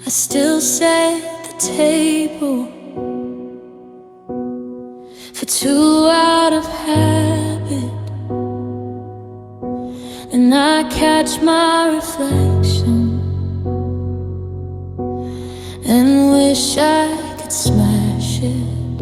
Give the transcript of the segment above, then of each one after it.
I still set the table for two out of habit, and I catch my reflection and wish I could smash it.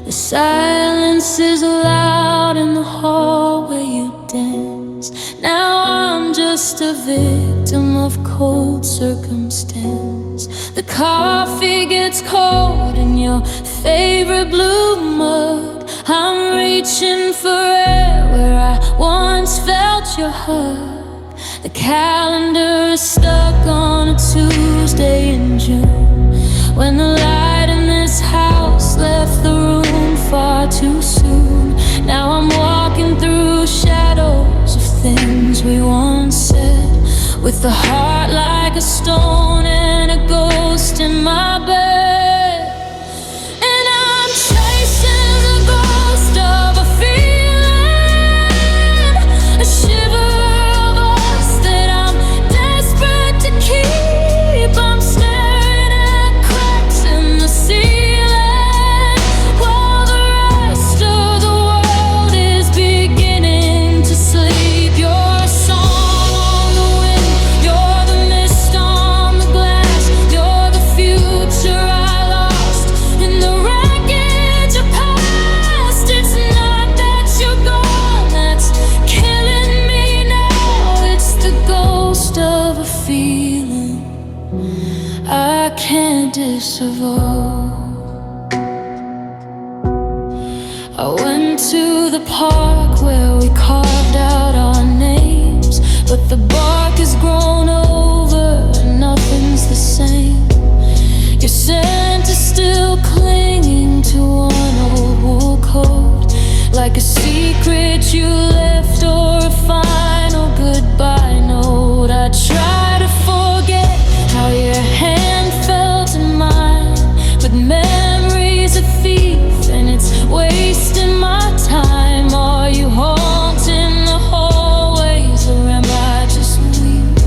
The silence is loud in the hall where you dance. Now I'm just a victim of cold circumstance. The coffee gets cold in your favorite blue mug. I'm reaching for air where I once felt your hug. The calendar is stuck on a Tuesday in June, when the light in this house left the room far too soon. Now I'm walking through shadows of things we once said, with a heart like a stone and a ghost in my bed. And I'm chasing the ghost of a feeling, a shiver of us that I'm desperate to keep. I'm staring at cracks in the ceiling, while the rest of the world is beginning to sleep. You're a song on the wind, you're the mist on the glass, you're the future I lost in the wreckage of past. It's not that you're gone that's killing me now, it's the ghost of a feeling I can't disavow. I went to the park where we carved out our names, but the bark has grown over and nothing's the same. Your scent is still clinging to one old wool coat, like a secret you left or a final goodbye note. I try to forget how your hand felt in mine, but memory's a thief and it's wasting my time. Are you haunting the hallways, or am I just weak,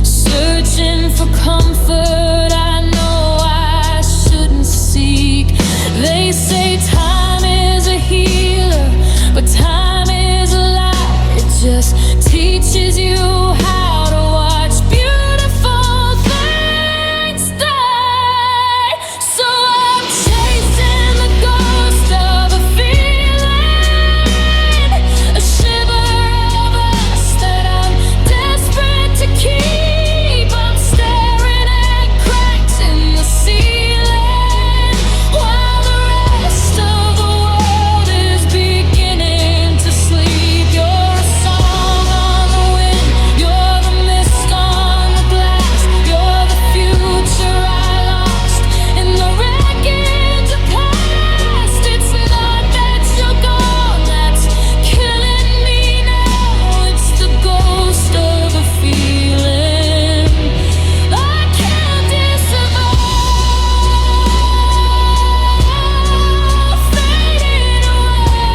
searching for comfort I know I shouldn't seek? They say time is a healer, but time is a lie. It just teaches you how to watch beautiful things die. So I'm chasing the ghost of a feeling, a shiver of us that I'm desperate to keep. I'm staring at cracks in the ceiling, while the rest of the world is beginning to sleep. You're a song on the wind, you're the mist on the glass, you're the future I lost in the wreckage of past. It's not that you're gone that's killing me now, it's the ghost of a feeling I can't disavow. Fading away,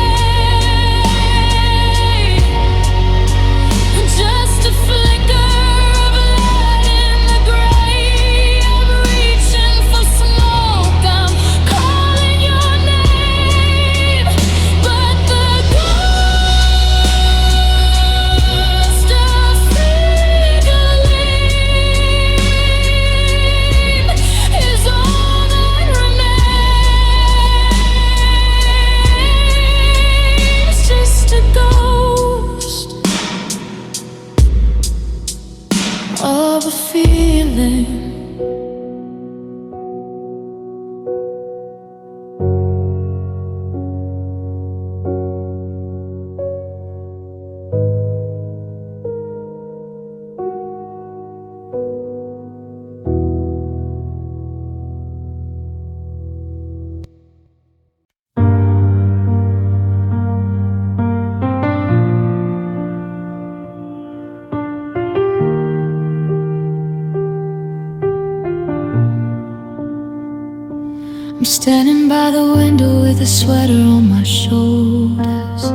just a flicker of light in the gray. I'm reaching for smoke, I'm calling your name, but the ghost of feeling is all that remains, just a ghost of a feeling. I'm standing by the window with a sweater on my shoulders,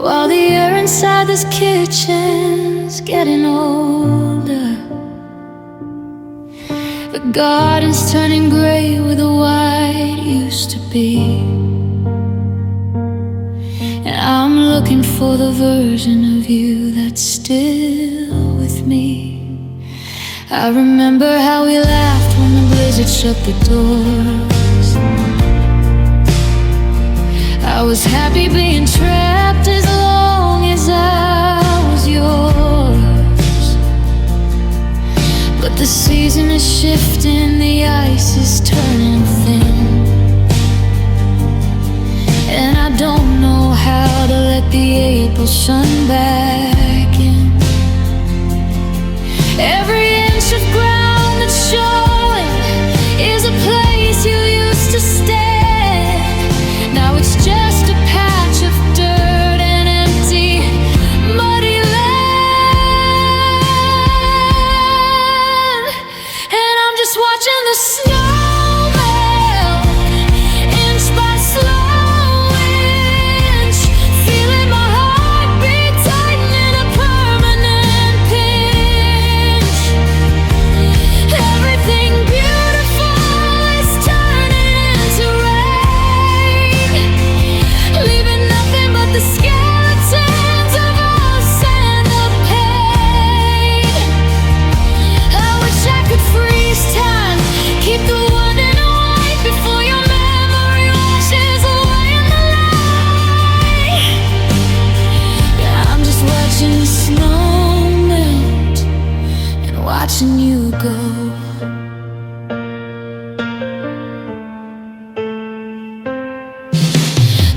while the air inside this kitchen's getting older. The garden's turning gray where the white used to be, and I'm looking for the version of you that's still with me. I remember how we laughed when the blizzard shut the doors. I was happy being trapped as long as I was yours. But the season is shifting, the ice is turning thin, and I don't know how to let the April sun back in. Every inch of ground that's showing is a place you used to stand. Now it's just a patch of dirt and empty, muddy land. And I'm just watching the snow melt, inch by slow inch, feeling my heartbeat tighten in a permanent pinch. Everything beautiful is turning into rain, leaving nothing but the skeletons of us and the pain. I wish I could freeze time, keep the wondering away before your memory washes away in the light. Yeah, I'm just watching the snow melt and watching you go.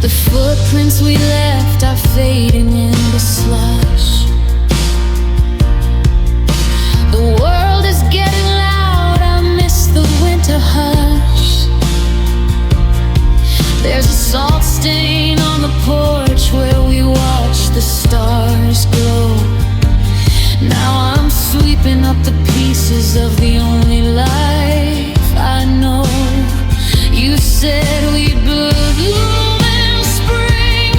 The footprints we left are fading in the slush. The world is getting loud, I miss the winter hush. There's a salt stain on the porch where we watch the stars glow. Now I'm sweeping up the pieces of the only life I know. You said we'd bloom in spring,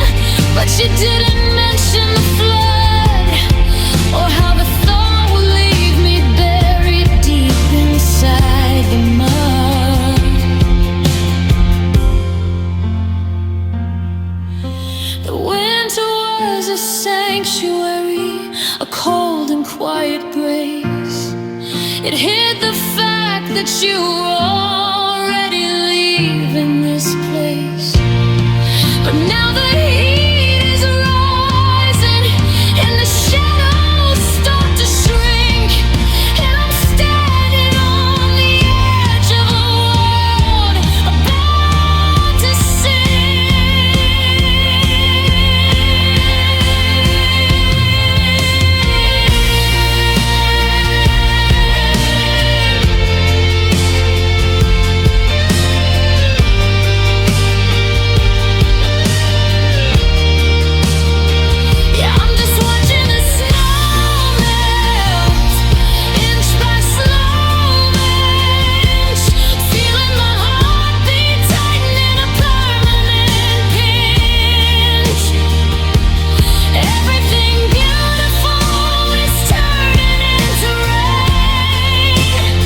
but you didn't mention the flood, or how the thaw will leave me buried deep inside the mud. The winter was a sanctuary, a cold and quiet grace. It hid the fact that you were already leaving this place. But now the heat is rising and the shadows start to shrink, and I'm standing on the edge of a world about to yeah, I'm just watching the snow melt, inch by slow inch, feeling my heartbeat tighten in a permanent pinch. Everything beautiful is turning into rain,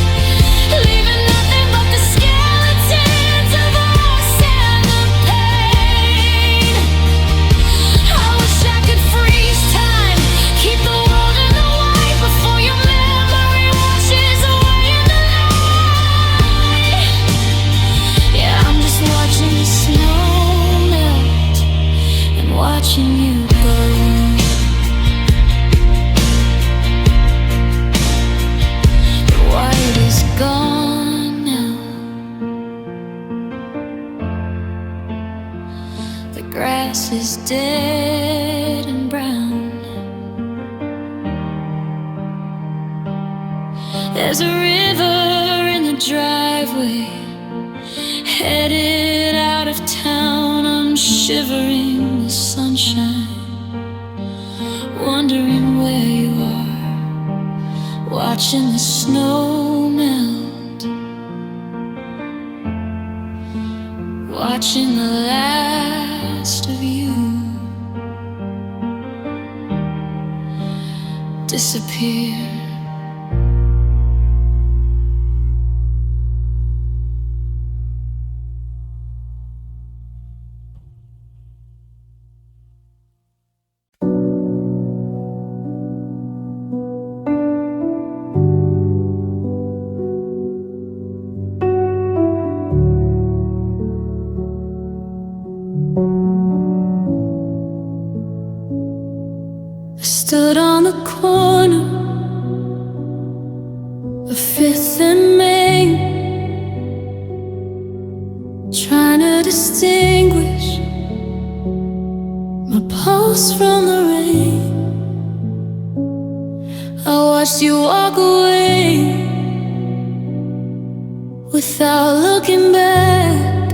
leaving nothing but the skeletons of us and the pain. I wish I could freeze time, keep the world in the white before your memory washes away in the light. Yeah, I'm just watching the snow melt and watching you go. The white is gone now, the grass is dead and brown. There's a river in the driveway, headed out of town. I'm shivering in the sunshine, wondering where you are, watching the snow melt, watching the last of you. disappear. Stood on the corner of 5th and Main, trying to distinguish my pulse from the rain. I watched you walk away without looking back,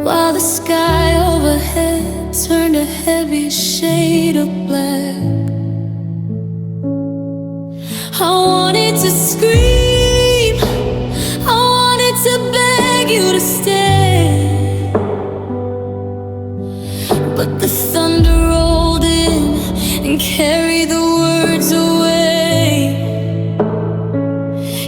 while the sky overhead turned a heavy shade of black. I wanted to scream, I wanted to beg you to stay, but the thunder rolled in and carried the words away.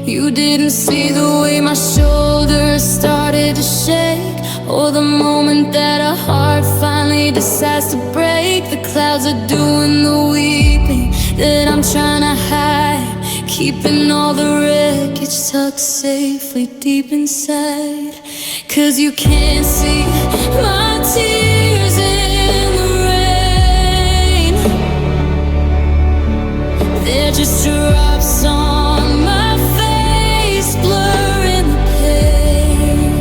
You didn't see the way my shoulders started to shake, or the moment that a heart finally decides to break. The clouds are doing the weeping that I'm trying to hide, keeping all the wreckage tucked safely deep inside. 'Cause you can't see my tears in the rain, they're just drops on my face, blurring the pain.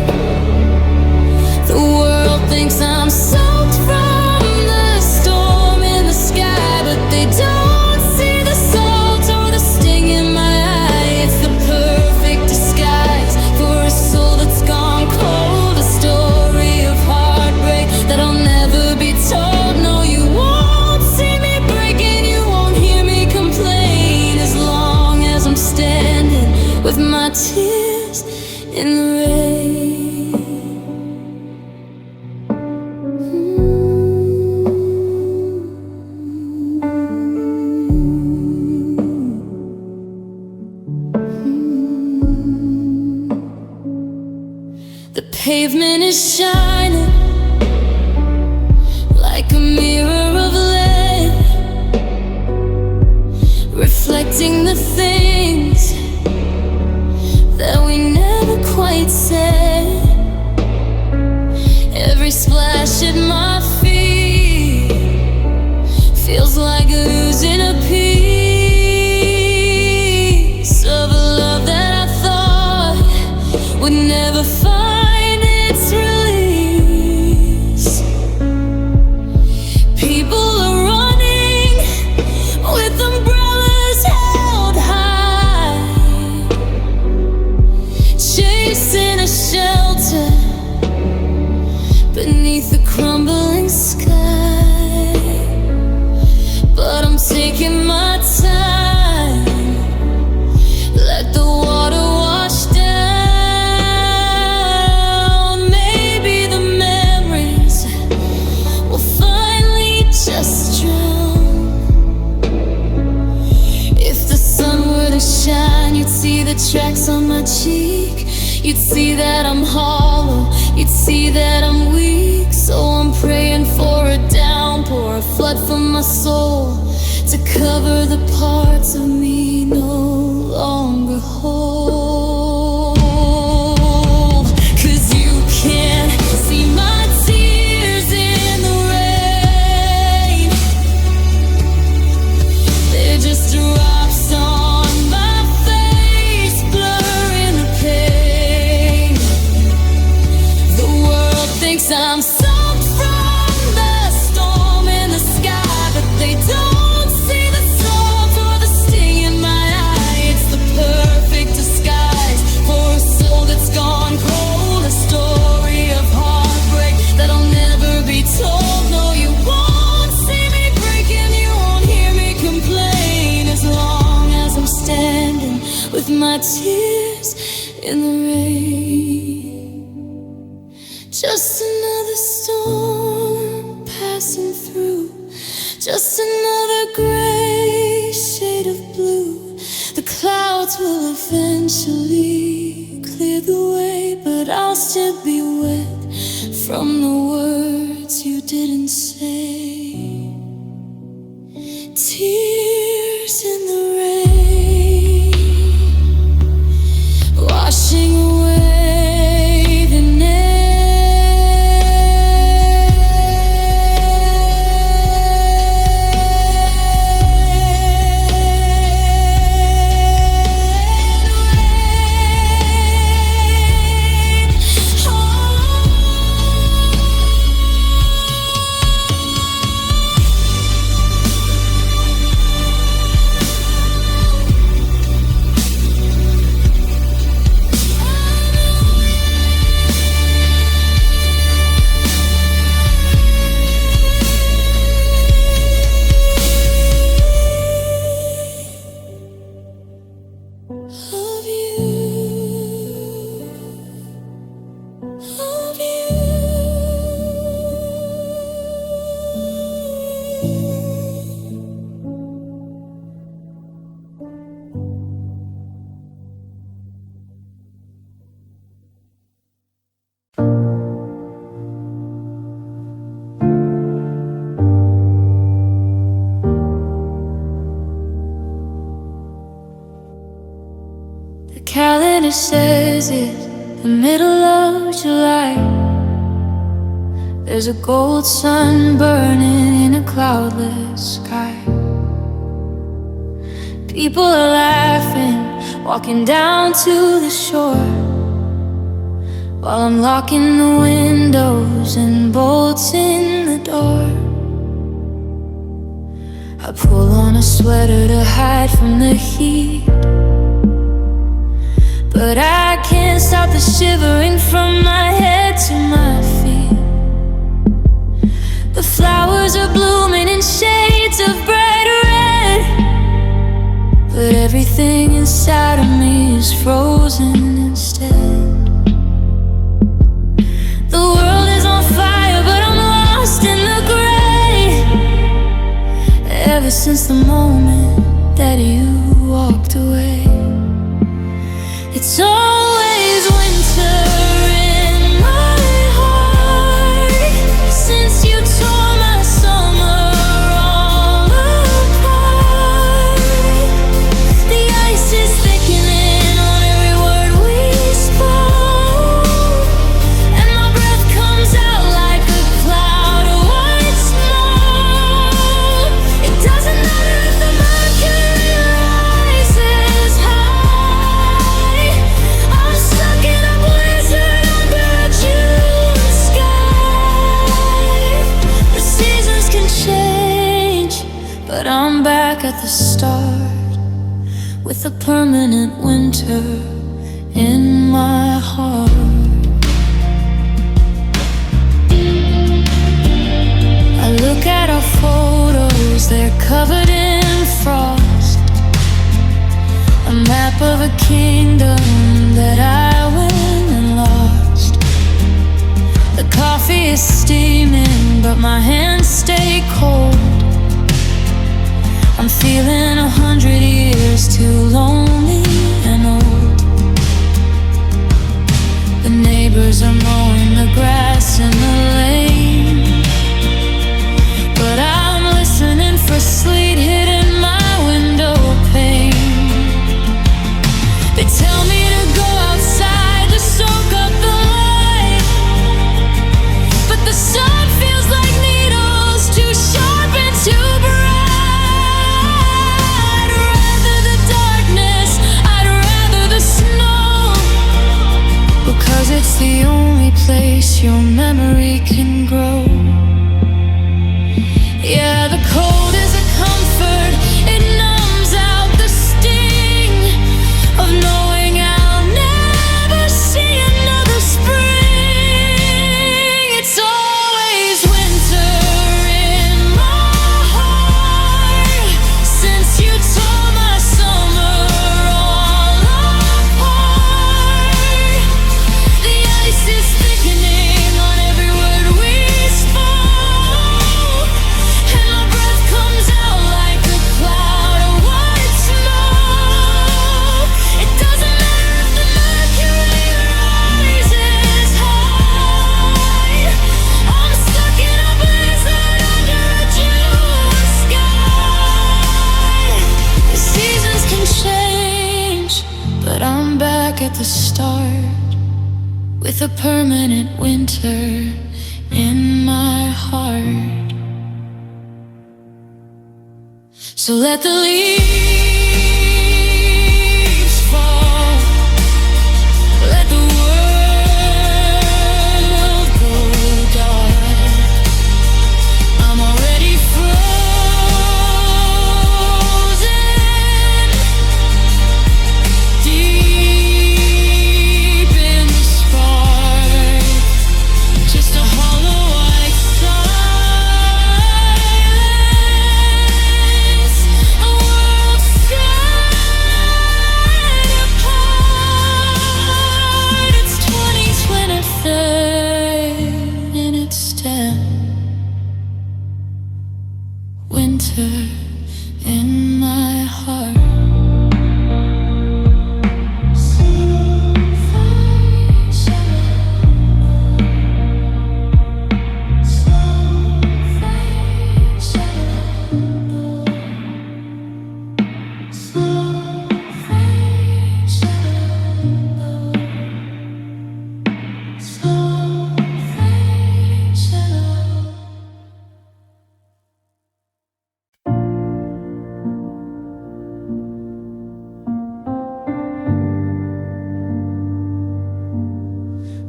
The world thinks I'm soaked from the storm in the sky, but they don't see the salt or the sting in my eye. It's the perfect disguise for a soul that's gone cold, a story of heartbreak that'll never be told. No, you won't see me breaking, you won't hear me complain, as long as I'm standing with my tears in the rain. The pavement is shining like a mirror of lead, reflecting the things that we never quite said. Every splash at my feet feels like losing a piece of a love that I thought would never find its release. People are running with umbrellas held high, chasing a shelter beneath the crumbling sky. But I'm taking my time, let the water wash down. Maybe the memories will finally just drown. If the sun were to shine, you'd see the tracks on my cheek, you'd see that I'm hollow, you'd see that I'm weak. So I'm praying for a downpour, a flood from my soul, to cover the parts of me no longer whole. 'Cause you can't see my tears in the rain, they're just drops on my face, blurring the pain. The world thinks I'm soaked from the storm in the sky, but they don't see the salt or the sting in my eye. It's the perfect Just another gray shade of blue. The clouds will eventually clear the way, but I'll still be wet from the words you didn't say. Tears in the rain, washing away the name. The calendar says it's the middle of July. There's a gold sun burning in a cloudless sky. People are laughing, walking down to the shore, while I'm locking the windows and bolting the door. I pull on a sweater to hide from the heat, but I can't stop the shivering from my head to my feet. The flowers are blooming in shades of bright red, but everything inside of me is frozen instead. The world is on fire, but I'm lost in the gray. Ever since the moment that you walked away, it's always winter in my heart. Since you tore my summer all apart, the ice is thickening on every word we spoke, and my breath comes out like a cloud of white smoke. It doesn't matter if the mercury rises high. I'm stuck in a blizzard under a June sky. The seasons can change, but I'm back at the start, with a permanent winter in my heart. I look at our photos, they're covered in frost, a map of a kingdom that I went and lost. The coffee is steaming, but my hands stay cold. I'm feeling 100 years too lonely and old. The neighbors are mowing the grass in the lane, but I'm listening for sleet hitting my window pane. They tell me to go outside to soak up the light, but the sun feels like needles, too sharp and too bright. I'd rather the darkness, I'd rather the snow, because it's the only place your memory can grow. Yeah, the cold is a comfort, it numbs out the sting of knowing I'll never see another spring. It's always winter in my heart. Since you tore my summer all apart, the ice is thickening on every word we spoke. with a permanent winter in my heart. So let the leaves fall, let the world go dark. I'm already frozen deep in the spark, just a hollow white silence, a world set apart. It's 2023 and it's 10, winter in my heart.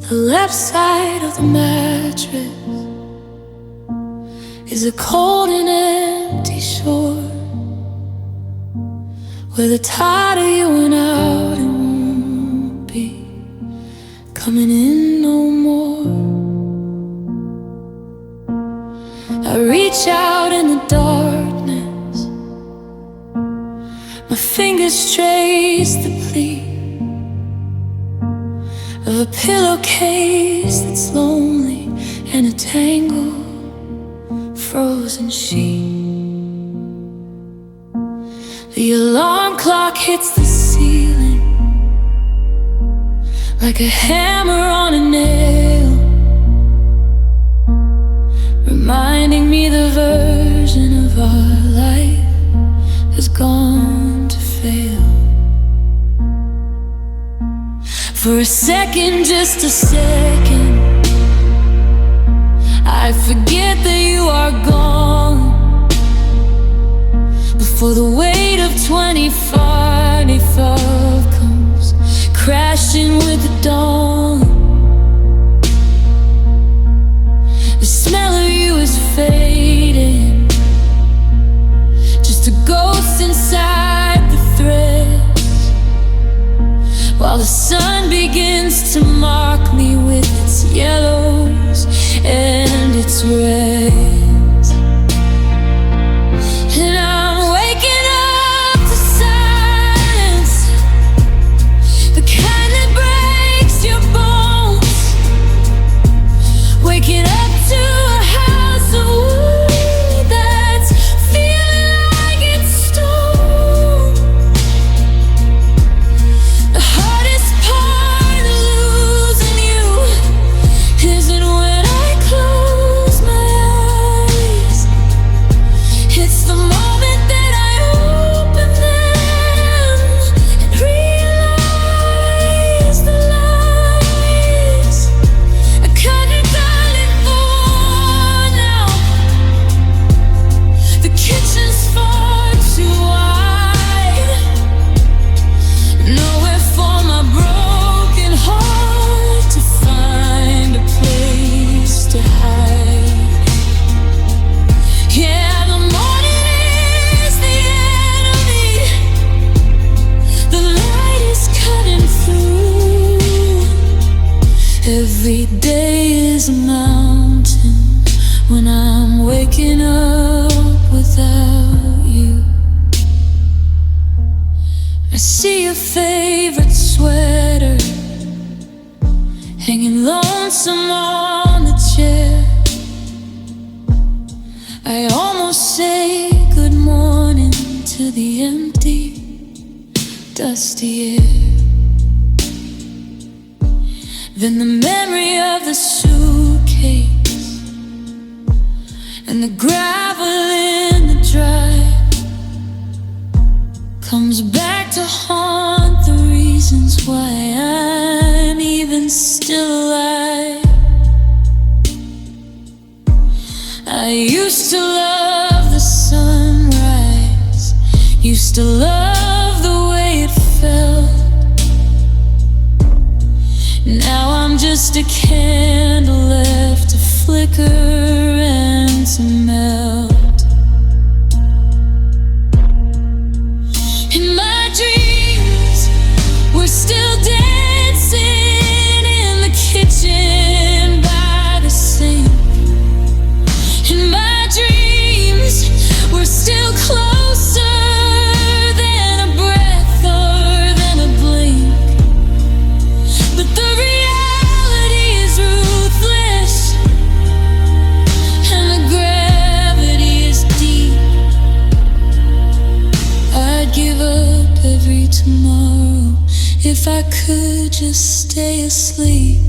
The left side of the mattress is a cold and empty shore, where the tide of you went out and won't be coming in no more. I reach out in the darkness, my fingers trace the pleat of a pillowcase that's lonely and a tangled frozen sheet. The alarm clock hits the ceiling like a hammer on a nail, reminding me the version of our life has gone to fail. For a second, just a second, I forget that you are gone, before the weight of 2045 comes crashing with the dawn. The smell of you is fading, just a ghost inside the threads, while the sun begins to mark me with its yellows and its reds. And I'm waking up to silence, the kind that breaks your bones, waking up to a house of wood that's feeling like it's stone. The hardest part of losing you isn't when I close my eyes, it's the moment that I open them and realize the lies I couldn't call it for now. The kitchen's far too wide, nowhere for my broken heart to find a place to hide. Yeah, the morning is the enemy, the light is cutting through. Every day is a mountain when I'm waking up without you. I see your favorite sweater hanging lonesome on the chair. I almost say good morning to the empty, dusty air. Then the memory of the suitcase and the gravel in the drive comes back to haunt the reasons why I'm even still alive. I used to love the sunrise, used to love the way it felt. Now I'm just a candle left to flicker and to melt. In my dreams, we're still dancing in the kitchen by the sink. In my dreams, we're still closer than a breath or than a blink. But the reality is ruthless, and the gravity is deep. I'd give up every tomorrow if I could just stay asleep.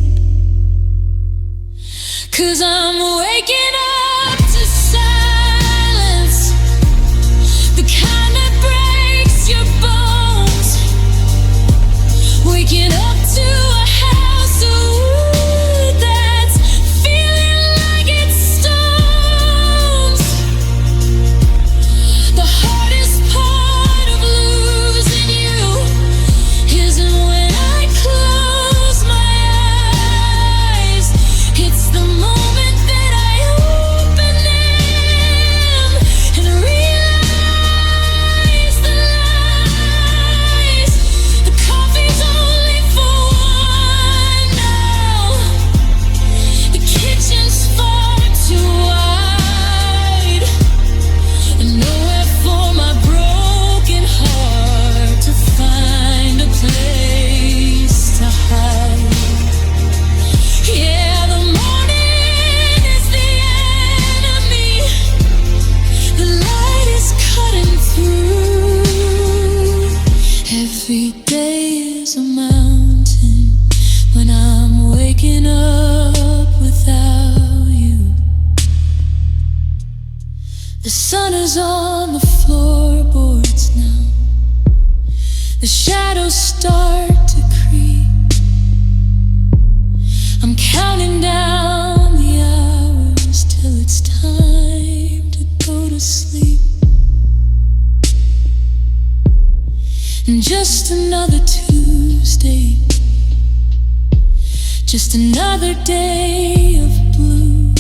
'Cause I'm waking up to silence, the kind that breaks your bones. Waking up to a house of wood that's feeling like it's stones. The hardest part of losing you isn't when I close my eyes. It's the moment that I open them and realize the lies. The coffee's only for one now. The kitchen's far too wide, and nowhere for my broken heart to find a place to hide. Yeah, the morning is the enemy. The light is cutting through. Every day is a mountain when I'm waking up without you. The sun is on the floorboards now. The shadows start to creep. I'm counting down the hours till it's time to go to sleep. And just another Tuesday, just another day of blue.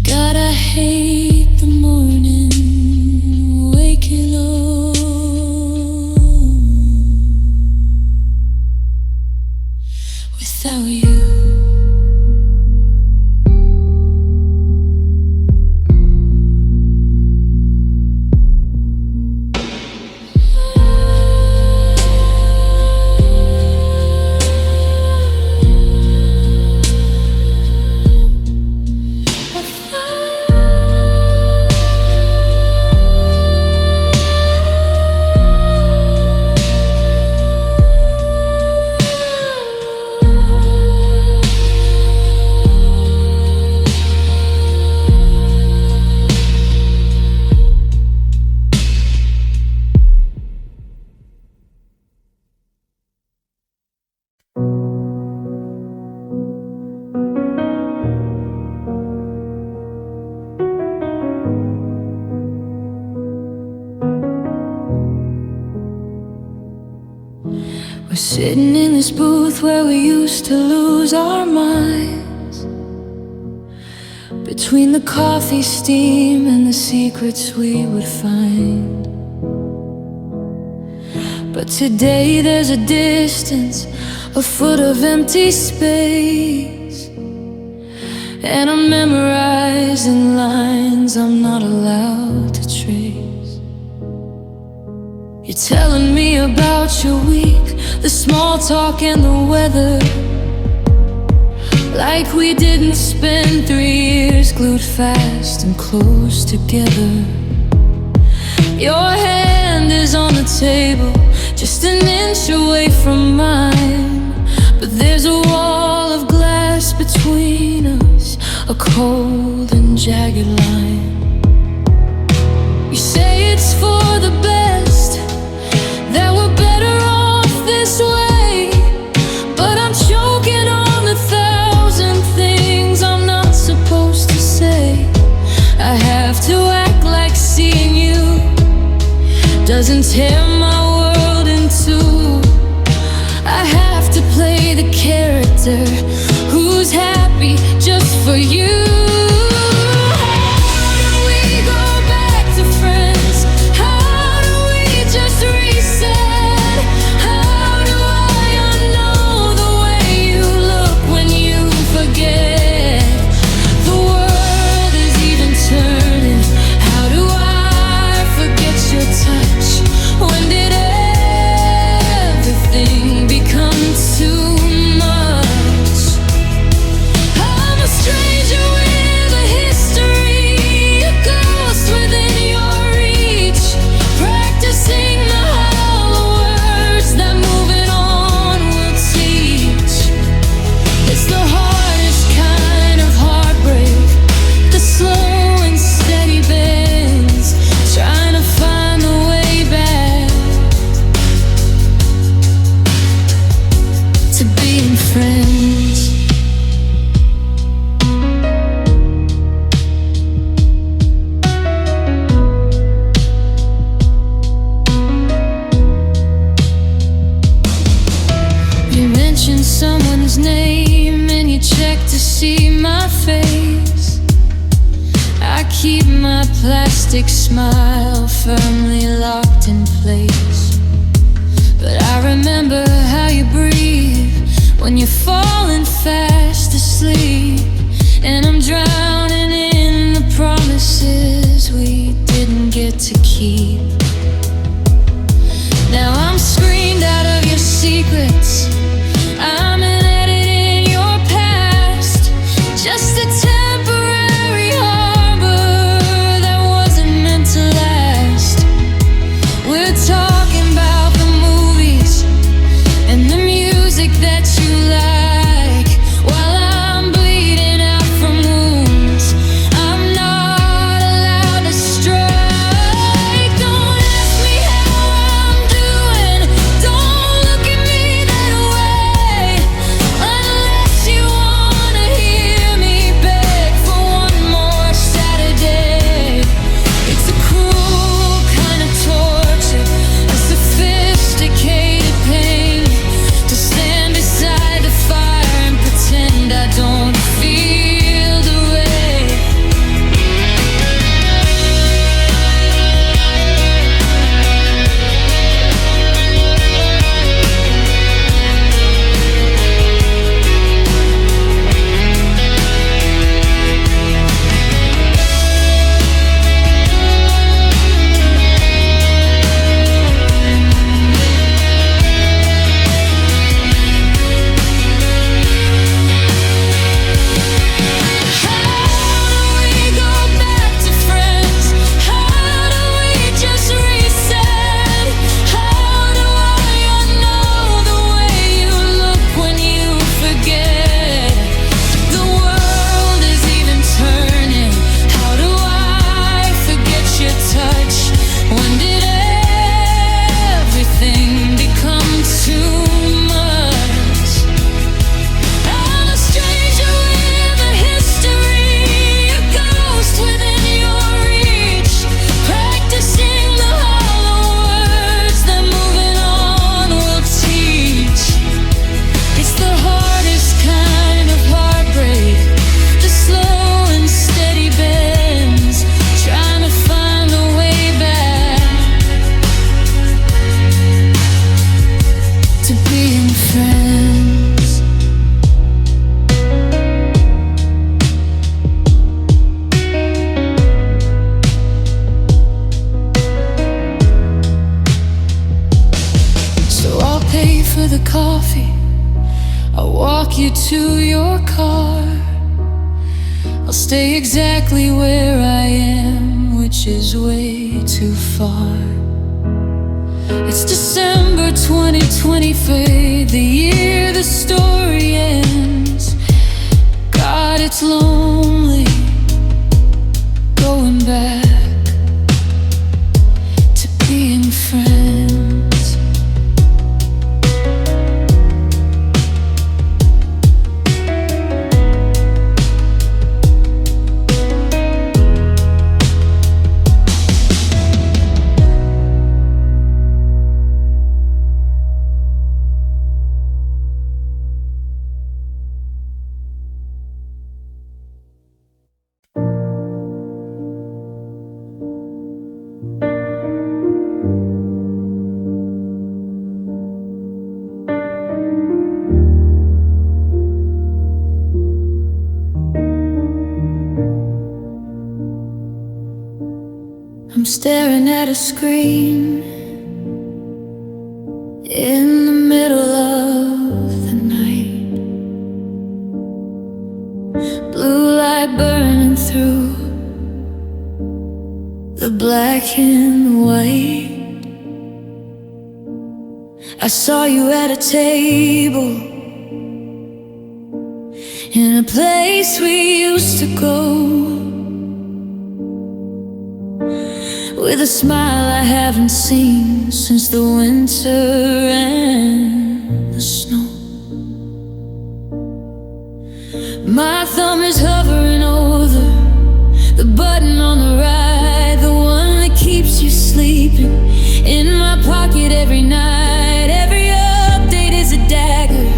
God, I hate the morning waking up without you. We're sitting in this booth where we used to lose our minds, between the coffee steam and the secrets we would find. But today there's a distance, a foot of empty space, and I'm memorizing lines I'm not allowed to trace. You're telling me about your week, the small talk and the weather, like we didn't spend 3 years glued fast and close together. Your hand is on the table, just an inch away from mine, but there's a wall of glass between us, a cold and jagged line. You say it's for the best, that we're better off this way, but I'm choking on the thousand things I'm not supposed and tear my world in two. I have to play the character who's happy just for you. Someone's name and you check to see my face. I keep my plastic smile firmly locked in place. But I remember how you breathe when you're falling fast asleep, and I'm drowning in the promises we didn't get to keep. Now I'm screened out of your secrets. I'm an edit in your past, just a temporary harbor that wasn't meant to last. We're talking about the movies and the music that you like, while I'm bleeding out from wounds I'm not allowed to strike. Don't ask me how I'm doing, don't look at me that way, unless you wanna hear me beg for one more Saturday. It's a cruel kind of torture, a sophisticated pain, to stand beside the fire and pretend I don't feel the way. The coffee, I'll walk you to your car. I'll stay exactly where I am, which is way too far. It's December 2020, the year the story ends. God, it's lonely going back to being friends. I'm staring at a screen in the middle of the night. Blue light burning through the black and white. I saw you at a table in a place we used to go, with a smile I haven't seen since the winter and the snow. My thumb is hovering over the button on the right, the one that keeps you sleeping in my pocket every night. Every update is a dagger,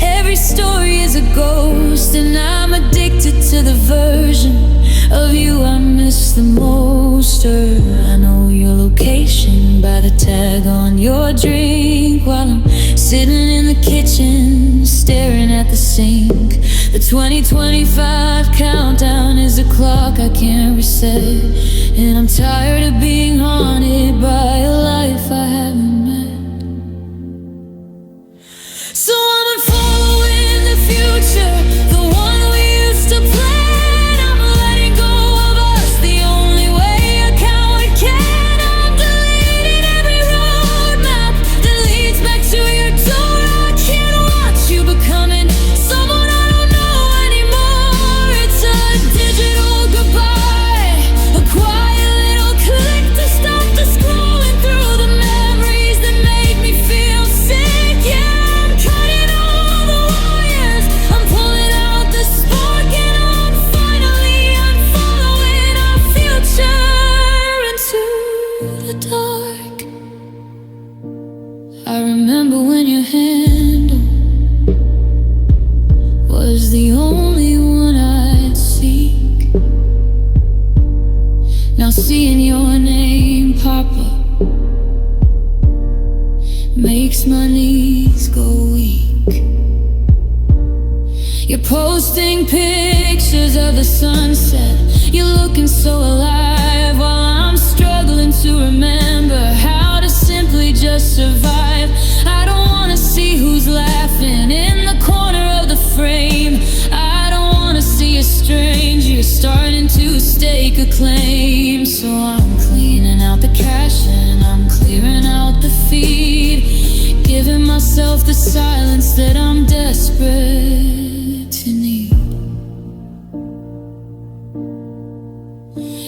every story is a ghost, and I'm addicted to the version of you I miss the most. I know your location by the tag on your drink, while I'm sitting in the kitchen staring at the sink. The 2025 countdown is a clock I can't reset, and I'm tired of being haunted by a life I haven't met. So I'm following the future, the one we used to plan. I'm letting go of us the only way a coward can. I'm deleting every roadmap that leads back to your door. I can't watch you becoming someone I don't know anymore. It's a digital goodbye, a quiet little click to stop the scrolling through the memories that make me feel sick. Yeah, I'm cutting all the wires, I'm pulling out the spark, and I'm finally unfollowing our future into the dark. I remember when your handle was the only one I'd seek. Now seeing your name pop up makes my knees go weak. You're posting pictures of the sunset, you're looking so alive, while I'm struggling to remember how to simply just survive. I don't wanna see who's laughing in the corner of the frame. I don't wanna see a stranger starting to stake a claim. So I'm cleaning out the cache and I'm clearing out the feed, giving myself the silence that I'm desperate to need.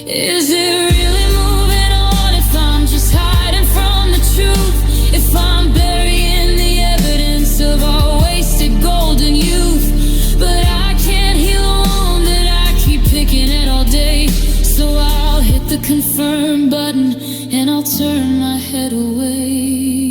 Is it really moving on if I'm just hiding from the truth? If I'm burying the evidence of our wasted golden youth? But I can't heal a wound that I keep picking at all day. So I'll hit the confirm button and I'll turn my head away.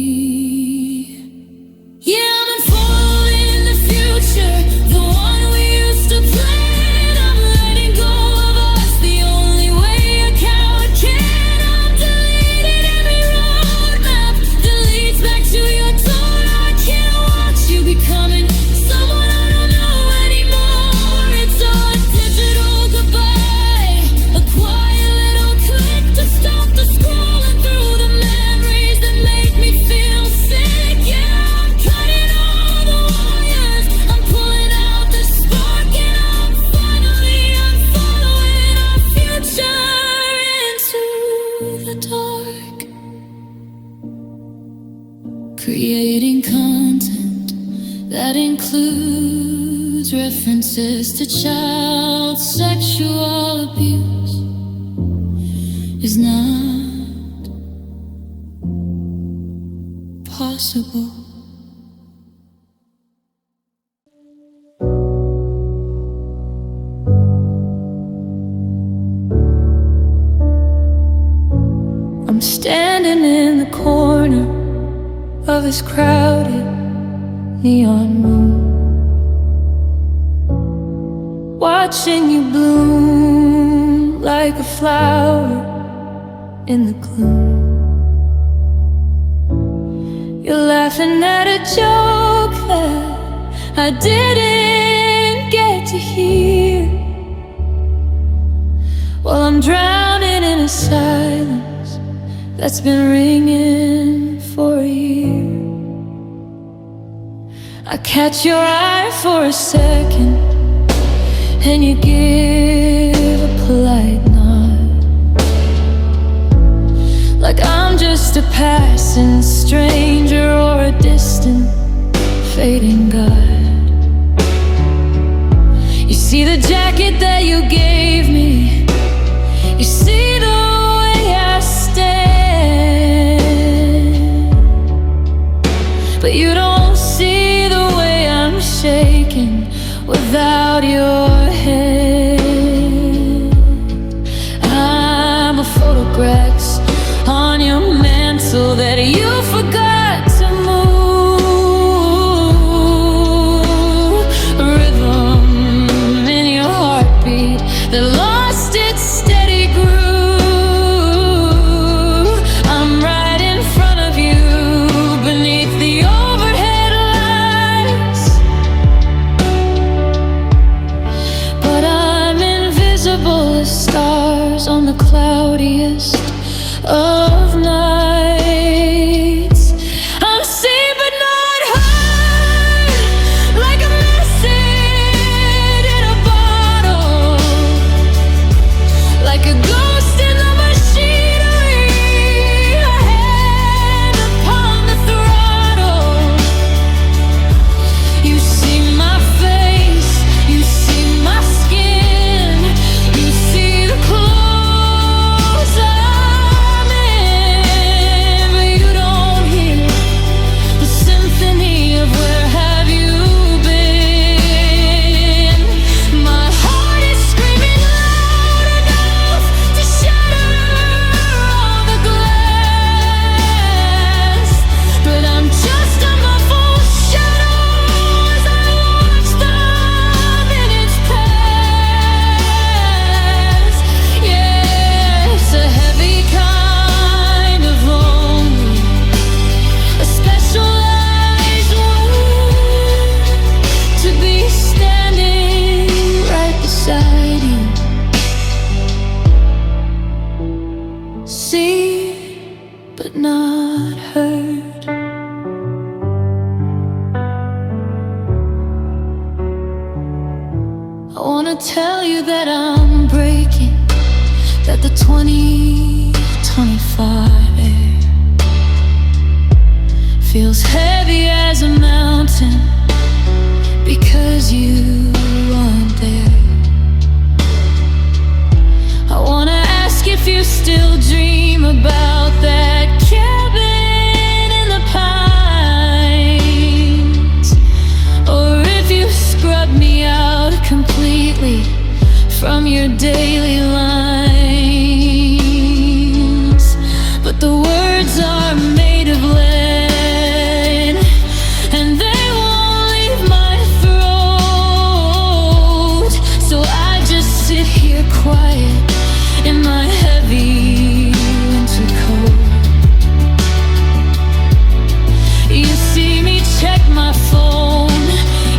Yeah, I'm unfolding the future, the one we used to plan. I'm letting go of us the only way a coward can. I'm deleting every roadmap that leads back to your door. I can't watch you becoming someone I don't know anymore. It's a digital goodbye, a quiet little click to stop the scrolling through the memories that make me feel sick. Yeah, I'm cutting all the wires, I'm pulling out the spark, and I'm finally unfollowing our future into the dark. Creating content that includes references to child sexual abuse is not possible. I'm standing in the corner of this crowded neon room, watching you bloom like a flower in the gloom. You're laughing at a joke that I didn't get to hear, while I'm drowning in a silence that's been ringing for a year. I catch your eye for a second, and you give a polite nod, like I'm just a passing stranger or a distant fading god. You see the jacket that you gave me, you see the way I stand, but you don't see the way I'm shaking without your hand. I'm a photograph on your mantle that you forgot to move, a rhythm in your heartbeat that lost its steady groove. I'm right in front of you beneath the overhead lights, but I'm invisible as stars on the cloudiest of nights. I'm seen but not heard, like a message in a bottle, like a ghost in the machinery, a hand upon the throttle. You see my face, you see my skin, you see the clothes I'm in, but you don't hear the symphony of where have you been. My heart is screaming loud enough to shatter all the glass, but I'm just a muffled shadow as I watch the minutes pass. Yeah, it's a heavy kind of lonely, a specialized one, to be standing right beside you. See, but not heard. I wanna tell you that I'm breaking, that the 2025 air feels heavy as a mountain because you aren't there. I wanna ask if you still dream about that cabin in the pines, or if you scrubbed me out completely from your daily lines. But the words are made of lead, and they won't leave my throat, so I just sit here quiet in my heavy winter coat. You see me check my phone,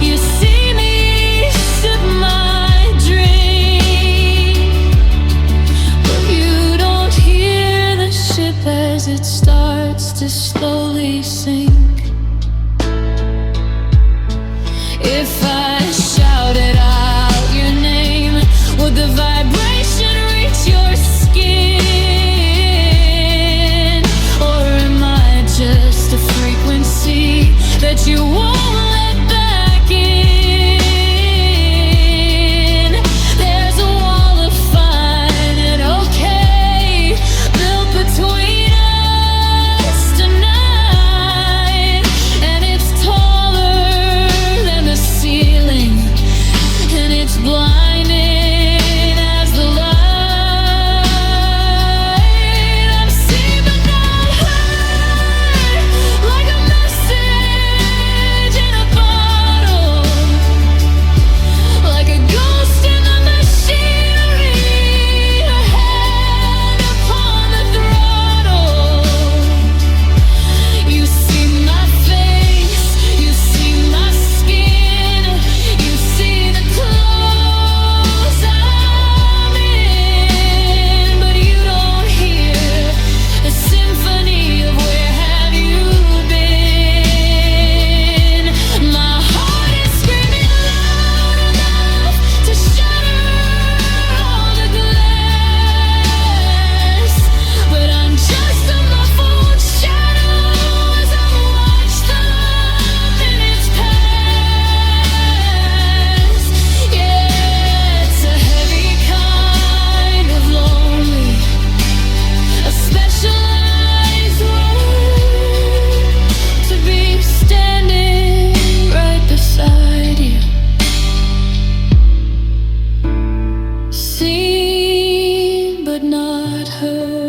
you see me sip my drink, but you don't hear the ship as it starts to slowly sink. If I shouted out your name, would the vibration reach your skin? Or am I just a frequency that you won't let back in? There's a wall of fine and okay built between us tonight. hurt.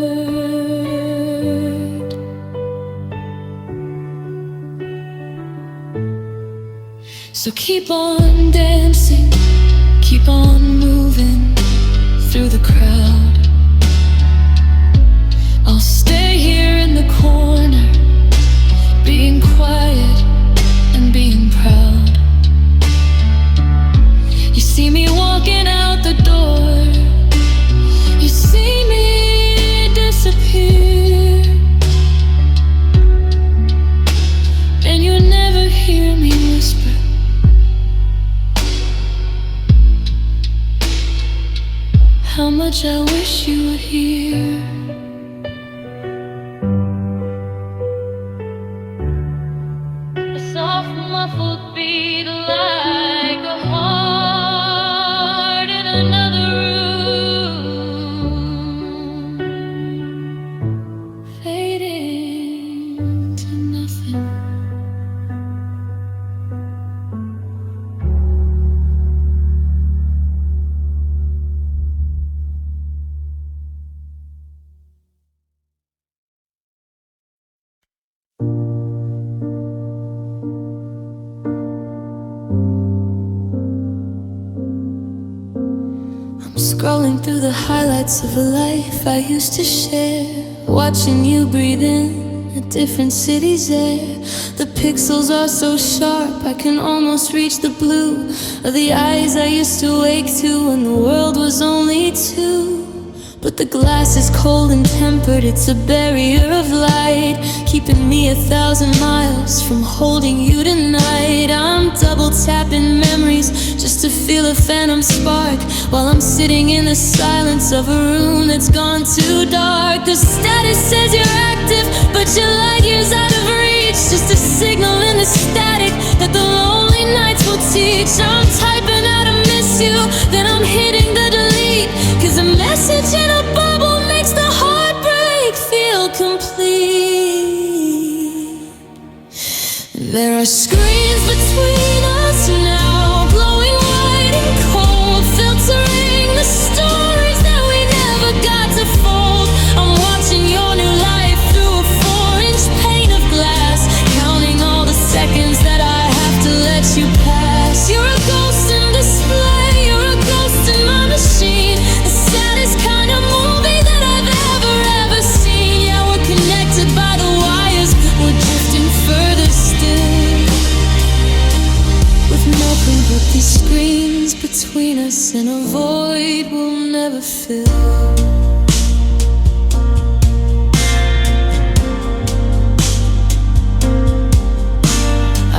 So keep on dancing, keep on moving through the crowd. I'll stay here in the corner, being quiet and being proud. You see me walking out the door, you see me disappear, and you never hear me whisper, how much I wish you were here. A soft muffled beat like a heart in another room, fading to nothing. Scrolling through the highlights of a life I used to share, watching you breathe in a different city's air. The pixels are so sharp I can almost reach the blue of the eyes I used to wake to when the world was only two. But the glass is cold and tempered, it's a barrier of light, keeping me 1,000 miles from holding you tonight. I'm double tapping memories just to feel a phantom spark, while I'm sitting in the silence of a room that's gone too dark. The status says you're active, but you're light years out of reach, just a signal in the static that the lonely nights will teach. I'm typing out I miss you, then I'm hitting the delete, 'cause a message in a bubble makes the heartbreak feel complete. There are screens between us now, glowing white and cold, filtering the stories that we never got to fold. I'm watching your new life through a 4-inch pane of glass, counting all the seconds that I have to let you pass. You're a ghost in display, you're a ghost in my machine, the saddest kind of movie that I've ever seen. Yeah, we're connected by the wires, we're drifting further still, with nothing but these screens between us and a void we'll never fill.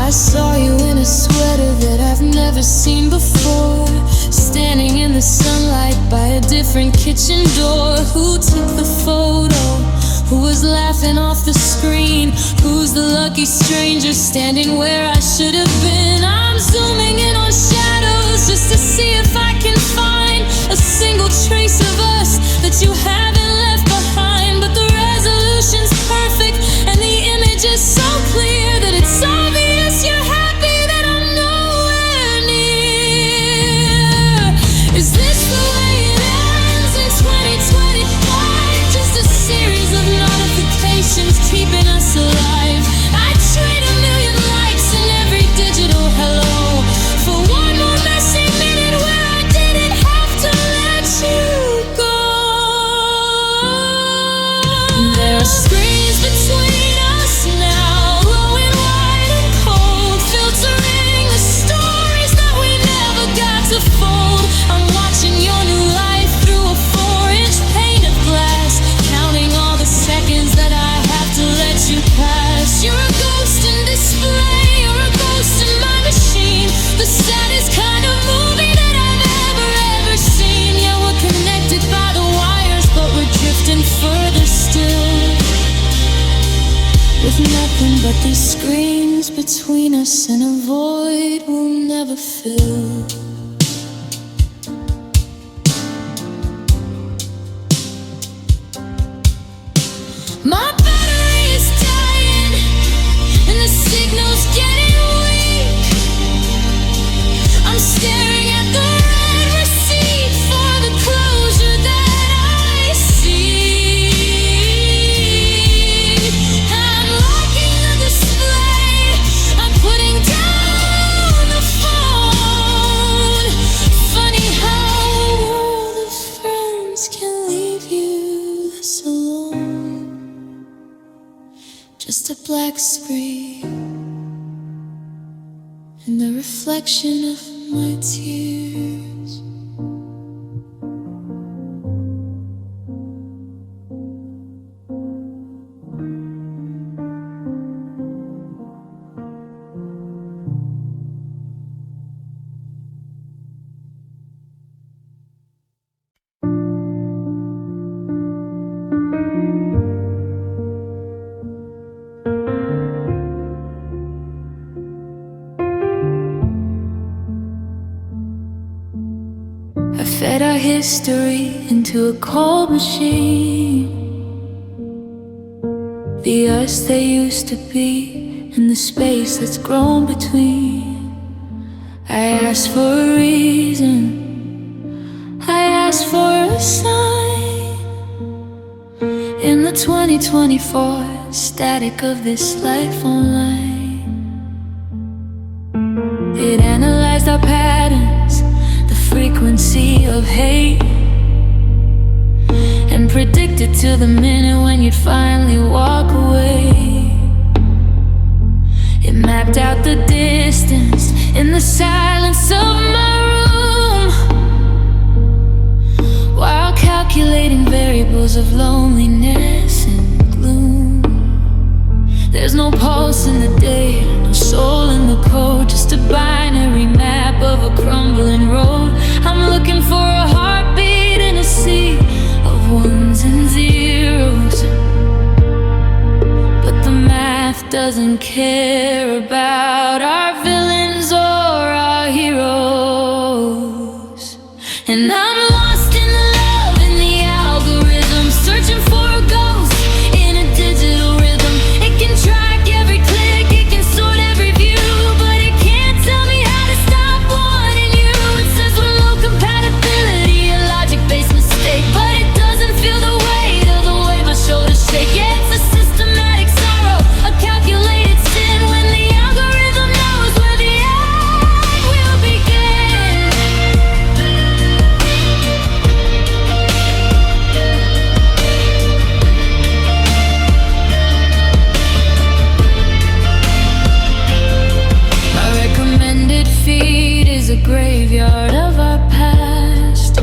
I saw you in a sweater that I've never seen before, standing in the sunlight by a different kitchen door. Who took the photo? Who was laughing off the screen? Who's the lucky stranger standing where I should have been? I'm zooming in on shadows just to see if I can find a single trace of us that you haven't left behind. But the resolution's perfect and the image is so clear that it's obvious you're happy that I'm nowhere near. Is this the way it ends in 2025? Just a series of notifications keeping us alive. I trade a million likes in every digital hello for one more messy minute where I didn't have to let you go. There are screens between us now, glowing white and cold, filtering the stories that we never got to fold. I'm watching your new life through a 4-inch pane of glass, counting all the seconds that I have to let you pass. You're a ghost in display, you're a ghost in my machine, the saddest kind of movie that I've ever seen. Yeah, we're connected by the wires, but we're drifting further still, with nothing but these screens between us and a void we'll never fill. My battery is dying and the signal's getting weak. I'm staring at the red receipt for the closure that I see. just a black screen and the reflection of my tears. I fed our history into a cold machine. The us they used to be and the space that's grown between. I asked for a reason, I asked for a sign. In the 2024 static of this life online, it analyzed our patterns, frequency of hate, and predicted to the minute when you'd finally walk away. It mapped out the distance in the silence of my room, while calculating variables of loneliness and gloom. There's no pulse in the day, no soul in the code, just a binary map of a crumbling road. I'm looking for a heartbeat in a sea of ones and zeros, but the math doesn't care about our villains or our heroes. And I'm lost in the love in the algorithm, searching for a ghost in a digital rhythm. It can track every click, it can sort every view, but it can't tell me how to stop wanting you. It says we're low compatibility, a logic-based mistake, but it doesn't feel the weight of the way my shoulders shake. Yeah, it's a systematic sorrow, a calculated sin, when the algorithm knows where the end will begin. My recommended feed is a graveyard of our past,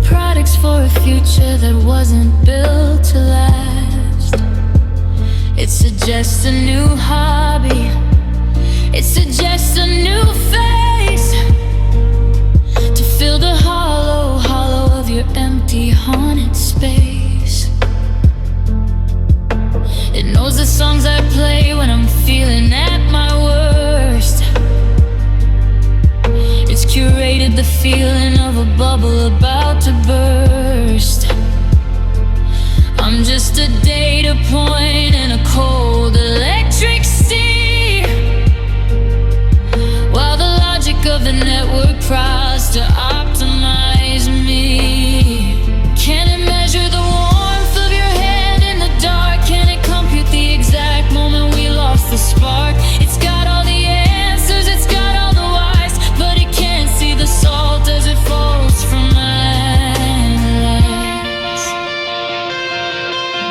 products for a future that wasn't built to last. It suggests a new hobby, it suggests a new face, to fill the hollow of your empty haunted space. It knows the songs I play when I'm feeling at my worst. It's curated the feeling of a bubble about to burst. I'm just a data point in a cold electric sea, while the logic of the network tries to optimize me. Can it measure the warmth of your hand in the dark? Can it compute the exact moment we lost the spark? It's got all the answers, it's got all the whys, but it can't see the salt as it falls from my lights.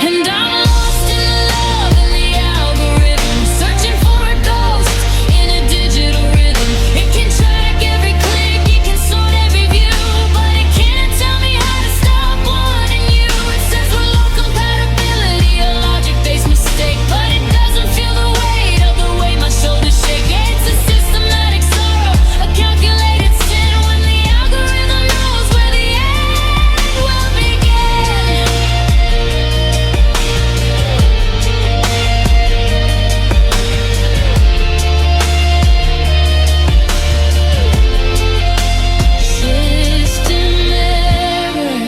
And I'm lost in the love in the algorithm, searching for a ghost in a digital rhythm. It can track every click, it can sort every view, but it can't tell me how to stop wanting you. It says we're low compatibility, a logic-based mistake, but it doesn't feel the weight of the way my shoulders shake. Yeah, it's a systematic sorrow, a calculated sin, when the algorithm knows where the end will begin. System error,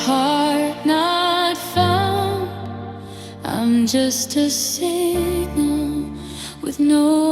heart not found. I'm just a signal with no